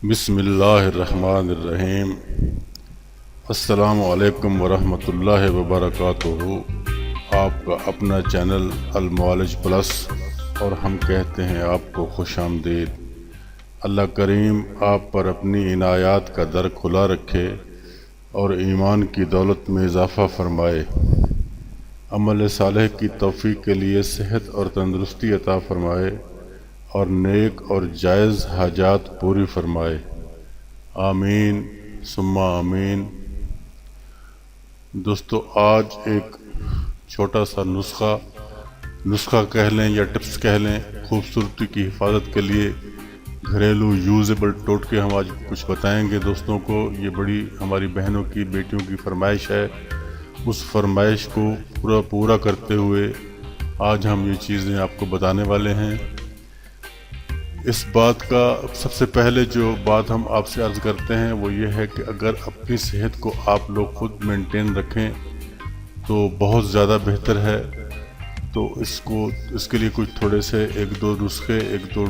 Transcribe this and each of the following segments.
بسم اللہ الرحمن الرحیم۔ السلام علیکم ورحمۃ اللہ وبرکاتہ۔ آپ کا اپنا چینل المعالج پلس، اور ہم کہتے ہیں آپ کو خوش آمدید۔ اللہ کریم آپ پر اپنی عنایات کا در کھلا رکھے اور ایمان کی دولت میں اضافہ فرمائے، عمل صالح کی توفیق کے لیے صحت اور تندرستی عطا فرمائے اور نیک اور جائز حاجات پوری فرمائے، آمین ثم آمین۔ دوستو، آج ایک چھوٹا سا نسخہ کہہ لیں یا ٹپس کہہ لیں، خوبصورتی کی حفاظت کے لیے گھریلو یوزیبل ٹوٹکے ہم آج کچھ بتائیں گے دوستوں کو۔ یہ بڑی ہماری بہنوں کی، بیٹیوں کی فرمائش ہے۔ اس فرمائش کو پورا کرتے ہوئے آج ہم یہ چیزیں آپ کو بتانے والے ہیں۔ اس بات کا سب سے پہلے جو بات ہم آپ سے عرض کرتے ہیں وہ یہ ہے کہ اگر اپنی صحت کو آپ لوگ خود مینٹین رکھیں تو بہت زیادہ بہتر ہے۔ تو اس کے لیے کچھ تھوڑے سے ایک دو نسخے، ایک دو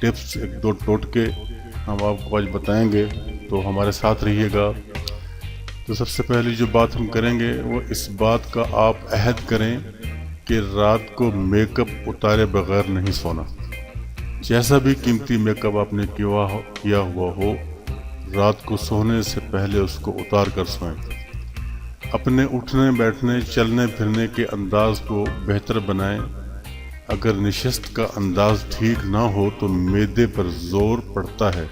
ٹپس، ایک دو ٹوٹکے ہم آپ کو آج بتائیں گے، تو ہمارے ساتھ رہیے گا۔ تو سب سے پہلی جو بات ہم کریں گے وہ اس بات کا آپ عہد کریں کہ رات کو میک اپ اتارے بغیر نہیں سونا۔ جیسا بھی قیمتی میک اپ آپ نے کیا ہوا ہو، رات کو سونے سے پہلے اس کو اتار کر سوئیں۔ اپنے اٹھنے بیٹھنے، چلنے پھرنے کے انداز کو بہتر بنائیں۔ اگر نشست کا انداز ٹھیک نہ ہو تو معدے پر زور پڑتا ہے۔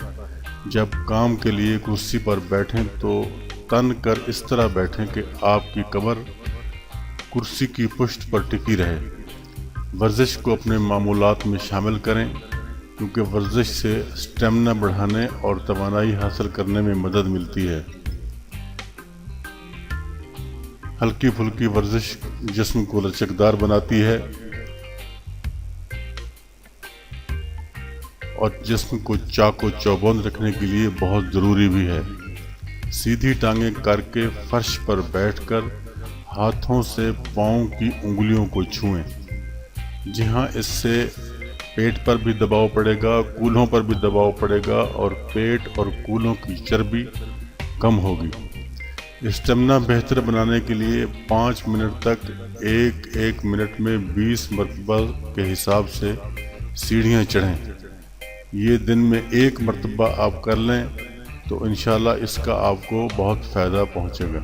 جب کام کے لیے کرسی پر بیٹھیں تو تن کر اس طرح بیٹھیں کہ آپ کی کمر کرسی کی پشت پر ٹکی رہے۔ ورزش کو اپنے معمولات میں شامل کریں، کیونکہ ورزش سے اسٹیمنا بڑھانے اور توانائی حاصل کرنے میں مدد ملتی ہے۔ ہلکی پھلکی ورزش جسم کو لچکدار بناتی ہے اور جسم کو چاق و چوبند رکھنے کے لیے بہت ضروری بھی ہے۔ سیدھی ٹانگیں کر کے فرش پر بیٹھ کر ہاتھوں سے پاؤں کی انگلیوں کو چھوئیں۔ جی ہاں، اس سے پیٹ پر بھی دباؤ پڑے گا، کولہوں پر بھی دباؤ پڑے گا اور پیٹ اور کولہوں کی چربی کم ہوگی۔ اسٹیمنا بہتر بنانے کے لیے 5 منٹ تک ایک منٹ میں 20 مرتبہ کے حساب سے سیڑھیاں چڑھیں۔ یہ دن میں 1 مرتبہ آپ کر لیں تو انشاءاللہ اس کا آپ کو بہت فائدہ پہنچے گا۔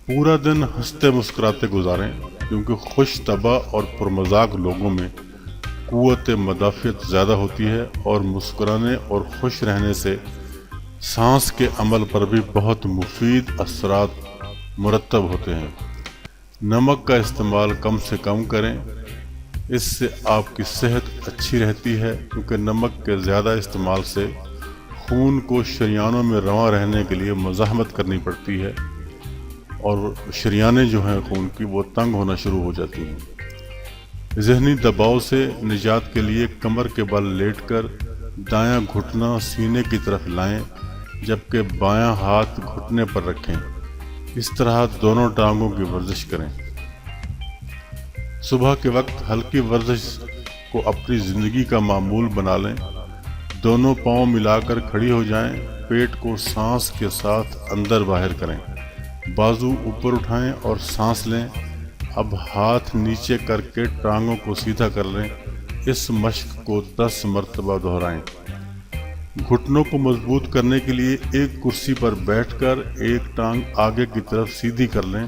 پورا دن ہنستے مسکراتے گزاریں، کیونکہ خوش طبع اور پرمذاق لوگوں میں قوت مدافعت زیادہ ہوتی ہے اور مسکرانے اور خوش رہنے سے سانس کے عمل پر بھی بہت مفید اثرات مرتب ہوتے ہیں۔ نمک کا استعمال کم سے کم کریں، اس سے آپ کی صحت اچھی رہتی ہے، کیونکہ نمک کے زیادہ استعمال سے خون کو شریانوں میں رواں رہنے کے لیے مزاحمت کرنی پڑتی ہے اور شریانیں جو ہیں خون کی وہ تنگ ہونا شروع ہو جاتی ہیں۔ ذہنی دباؤ سے نجات کے لیے کمر کے بل لیٹ کر دایاں گھٹنا سینے کی طرف لائیں، جبکہ بایاں ہاتھ گھٹنے پر رکھیں۔ اس طرح دونوں ٹانگوں کی ورزش کریں۔ صبح کے وقت ہلکی ورزش کو اپنی زندگی کا معمول بنا لیں۔ دونوں پاؤں ملا کر کھڑی ہو جائیں، پیٹ کو سانس کے ساتھ اندر باہر کریں، بازو اوپر اٹھائیں اور سانس لیں۔ اب ہاتھ نیچے کر کے ٹانگوں کو سیدھا کر لیں۔ اس مشق کو 10 مرتبہ دہرائیں۔ گھٹنوں کو مضبوط کرنے کے لیے ایک کرسی پر بیٹھ کر ایک ٹانگ آگے کی طرف سیدھی کر لیں،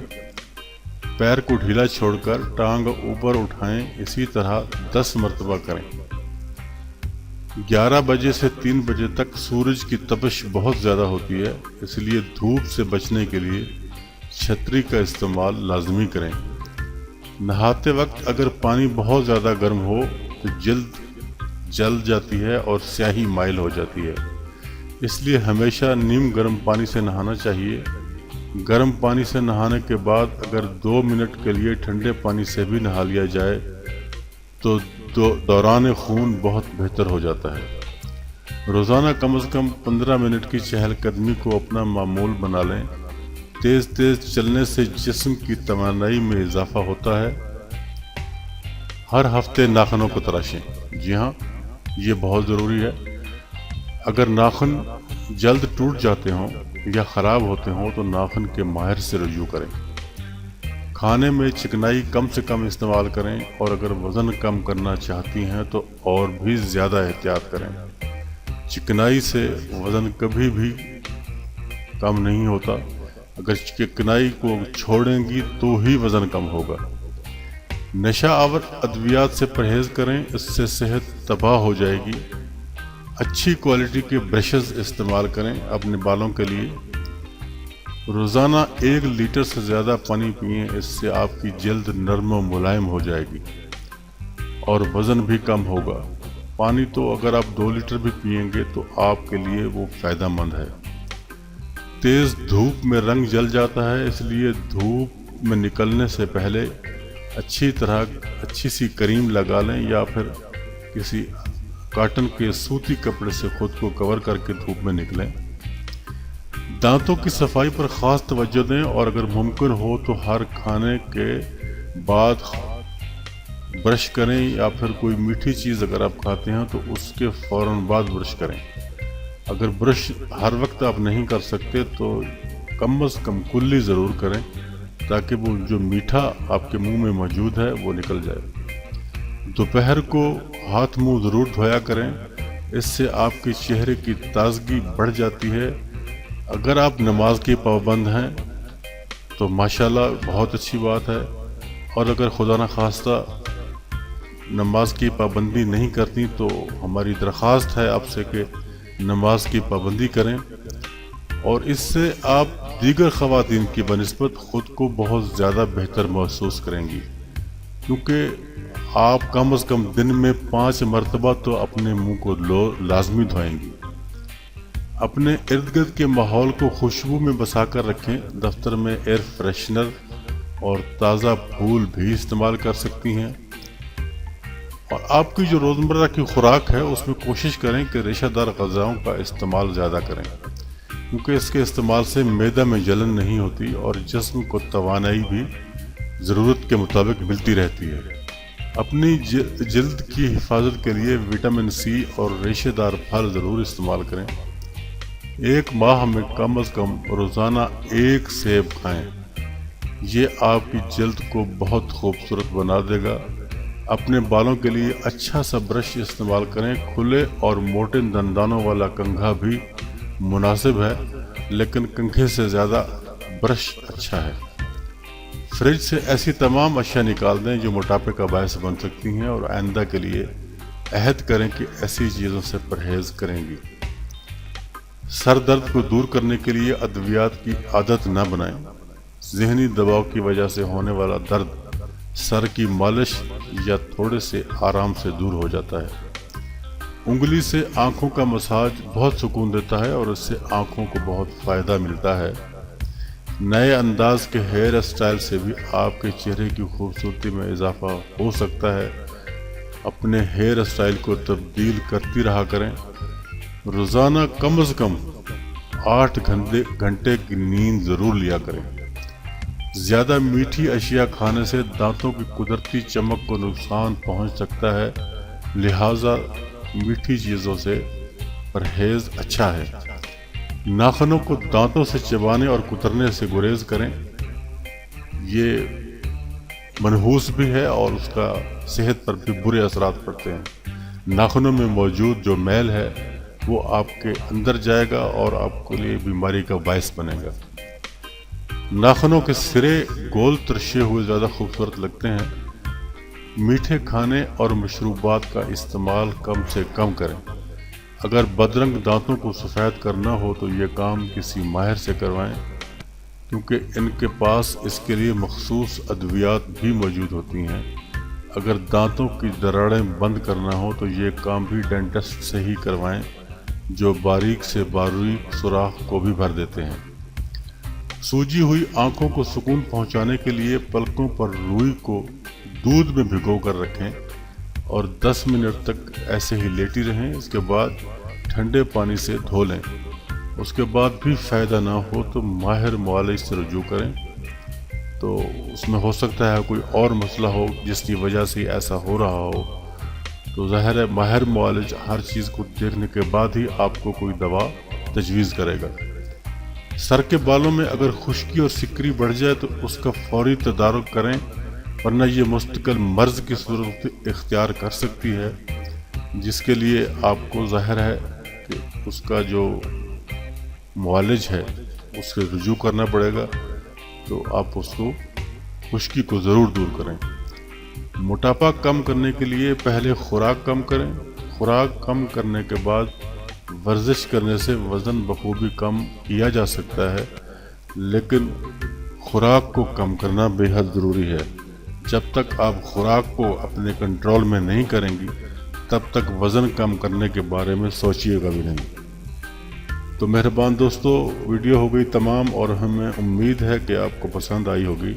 پیر کو ڈھیلا چھوڑ کر ٹانگ اوپر اٹھائیں۔ اسی طرح 10 مرتبہ کریں۔ 11 بجے سے 3 بجے تک سورج کی تپش بہت زیادہ ہوتی ہے، اس لیے دھوپ سے بچنے کے لیے چھتری کا استعمال لازمی کریں۔ نہاتے وقت اگر پانی بہت زیادہ گرم ہو تو جلد جل جاتی ہے اور سیاہی مائل ہو جاتی ہے، اس لیے ہمیشہ نیم گرم پانی سے نہانا چاہیے۔ گرم پانی سے نہانے کے بعد اگر 2 منٹ کے لیے ٹھنڈے پانی سے بھی نہا لیا جائے تو دوران خون بہت بہتر ہو جاتا ہے۔ روزانہ کم از کم 15 منٹ کی چہل قدمی کو اپنا معمول بنا لیں۔ تیز چلنے سے جسم کی توانائی میں اضافہ ہوتا ہے۔ ہر ہفتے ناخنوں کو تراشیں، جی ہاں، یہ بہت ضروری ہے۔ اگر ناخن جلد ٹوٹ جاتے ہوں یا خراب ہوتے ہوں تو ناخن کے ماہر سے رجوع کریں۔ کھانے میں چکنائی کم سے کم استعمال کریں، اور اگر وزن کم کرنا چاہتی ہیں تو اور بھی زیادہ احتیاط کریں۔ چکنائی سے وزن کبھی بھی کم نہیں ہوتا، اگر چکنائی کو چھوڑیں گی تو ہی وزن کم ہوگا۔ نشہ آور ادویات سے پرہیز کریں، اس سے صحت تباہ ہو جائے گی۔ اچھی کوالٹی کے برشز استعمال کریں اپنے بالوں کے لیے۔ روزانہ 1 لیٹر سے زیادہ پانی پئیں، اس سے آپ کی جلد نرم و ملائم ہو جائے گی اور وزن بھی کم ہوگا۔ پانی تو اگر آپ 2 لیٹر بھی پئیں گے تو آپ کے لیے وہ فائدہ مند ہے۔ تیز دھوپ میں رنگ جل جاتا ہے، اس لیے دھوپ میں نکلنے سے پہلے اچھی سی کریم لگا لیں یا پھر کسی کاٹن کے سوتی کپڑے سے خود کو کور کر کے دھوپ میں نکلیں۔ دانتوں کی صفائی پر خاص توجہ دیں، اور اگر ممکن ہو تو ہر کھانے کے بعد برش کریں، یا پھر کوئی میٹھی چیز اگر آپ کھاتے ہیں تو اس کے فوراً بعد برش کریں۔ اگر برش ہر وقت آپ نہیں کر سکتے تو کم از کم کلی ضرور کریں، تاکہ وہ جو میٹھا آپ کے منہ میں موجود ہے وہ نکل جائے۔ دوپہر کو ہاتھ منہ ضرور دھویا کریں، اس سے آپ کے چہرے کی تازگی بڑھ جاتی ہے۔ اگر آپ نماز کی پابند ہیں تو ماشاءاللہ بہت اچھی بات ہے، اور اگر خدا نخواستہ نماز کی پابندی نہیں کرتی تو ہماری درخواست ہے آپ سے کہ نماز کی پابندی کریں، اور اس سے آپ دیگر خواتین کی بنسبت خود کو بہت زیادہ بہتر محسوس کریں گی، کیونکہ آپ کم از کم دن میں 5 مرتبہ تو اپنے منہ کو لازمی دھوئیں گی۔ اپنے ارد گرد کے ماحول کو خوشبو میں بسا کر رکھیں۔ دفتر میں ایئر فریشنر اور تازہ پھول بھی استعمال کر سکتی ہیں، اور آپ کی جو روزمرہ کی خوراک ہے اس میں کوشش کریں کہ ریشہ دار غذاؤں کا استعمال زیادہ کریں، کیونکہ اس کے استعمال سے معدہ میں جلن نہیں ہوتی اور جسم کو توانائی بھی ضرورت کے مطابق ملتی رہتی ہے۔ اپنی جلد کی حفاظت کے لیے وٹامن سی اور ریشہ دار پھل ضرور استعمال کریں۔ 1 ماہ میں کم از کم روزانہ 1 سیب کھائیں، یہ آپ کی جلد کو بہت خوبصورت بنا دے گا۔ اپنے بالوں کے لیے اچھا سا برش استعمال کریں۔ کھلے اور موٹے دندانوں والا کنگھا بھی مناسب ہے، لیکن کنگھے سے زیادہ برش اچھا ہے۔ فریج سے ایسی تمام اشیاء نکال دیں جو موٹاپے کا باعث بن سکتی ہیں، اور آئندہ کے لیے عہد کریں کہ ایسی چیزوں سے پرہیز کریں گی۔ سر درد کو دور کرنے کے لیے ادویات کی عادت نہ بنائیں۔ ذہنی دباؤ کی وجہ سے ہونے والا درد سر کی مالش یا تھوڑے سے آرام سے دور ہو جاتا ہے۔ انگلی سے آنکھوں کا مساج بہت سکون دیتا ہے، اور اس سے آنکھوں کو بہت فائدہ ملتا ہے۔ نئے انداز کے ہیئر اسٹائل سے بھی آپ کے چہرے کی خوبصورتی میں اضافہ ہو سکتا ہے۔ اپنے ہیئر اسٹائل کو تبدیل کرتی رہا کریں۔ روزانہ کم از کم 8 گھنٹے کی نیند ضرور لیا کریں۔ زیادہ میٹھی اشیاء کھانے سے دانتوں کی قدرتی چمک کو نقصان پہنچ سکتا ہے، لہٰذا میٹھی چیزوں سے پرہیز اچھا ہے۔ ناخنوں کو دانتوں سے چبانے اور کترنے سے گریز کریں، یہ منحوس بھی ہے اور اس کا صحت پر بھی برے اثرات پڑتے ہیں۔ ناخنوں میں موجود جو میل ہے وہ آپ کے اندر جائے گا اور آپ کے لیے بیماری کا باعث بنے گا۔ ناخنوں کے سرے گول ترشے ہوئے زیادہ خوبصورت لگتے ہیں۔ میٹھے کھانے اور مشروبات کا استعمال کم سے کم کریں۔ اگر بدرنگ دانتوں کو سفید کرنا ہو تو یہ کام کسی ماہر سے کروائیں، کیونکہ ان کے پاس اس کے لیے مخصوص ادویات بھی موجود ہوتی ہیں۔ اگر دانتوں کی دراڑیں بند کرنا ہو تو یہ کام بھی ڈینٹسٹ سے ہی کروائیں، جو باریک سے باریک سوراخ کو بھی بھر دیتے ہیں۔ سوجی ہوئی آنکھوں کو سکون پہنچانے کے لیے پلکوں پر روئی کو دودھ میں بھگو کر رکھیں اور 10 منٹ تک ایسے ہی لیٹی رہیں۔ اس کے بعد ٹھنڈے پانی سے دھو لیں۔ اس کے بعد بھی فائدہ نہ ہو تو ماہر معالج سے رجوع کریں، تو اس میں ہو سکتا ہے کوئی اور مسئلہ ہو جس کی وجہ سے ایسا ہو رہا ہو، تو ظاہر ہے ماہر معالج ہر چیز کو دیکھنے کے بعد ہی آپ کو کوئی دوا تجویز کرے گا۔ سر کے بالوں میں اگر خشکی اور سکری بڑھ جائے تو اس کا فوری تدارک کریں، ورنہ یہ مستقل مرض کی صورت اختیار کر سکتی ہے، جس کے لیے آپ کو ظاہر ہے کہ اس کا جو معالج ہے اس سے رجوع کرنا پڑے گا۔ تو آپ اس کو خشکی کو ضرور دور کریں۔ موٹاپا کم کرنے کے لیے پہلے خوراک کم کریں۔ خوراک کم کرنے کے بعد ورزش کرنے سے وزن بخوبی کم کیا جا سکتا ہے، لیکن خوراک کو کم کرنا بے حد ضروری ہے۔ جب تک آپ خوراک کو اپنے کنٹرول میں نہیں کریں گی تب تک وزن کم کرنے کے بارے میں سوچیے گا بھی نہیں۔ تو مہربان دوستو، ویڈیو ہو گئی تمام اور ہمیں امید ہے کہ آپ کو پسند آئی ہوگی۔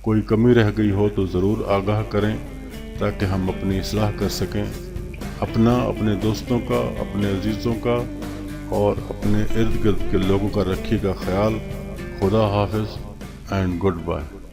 کوئی کمی رہ گئی ہو تو ضرور آگاہ کریں تاکہ ہم اپنی اصلاح کر سکیں۔ اپنا، اپنے دوستوں کا، اپنے عزیزوں کا اور اپنے ارد گرد کے لوگوں کا رکھیے گا خیال۔ خدا حافظ اینڈ گڈ بائے۔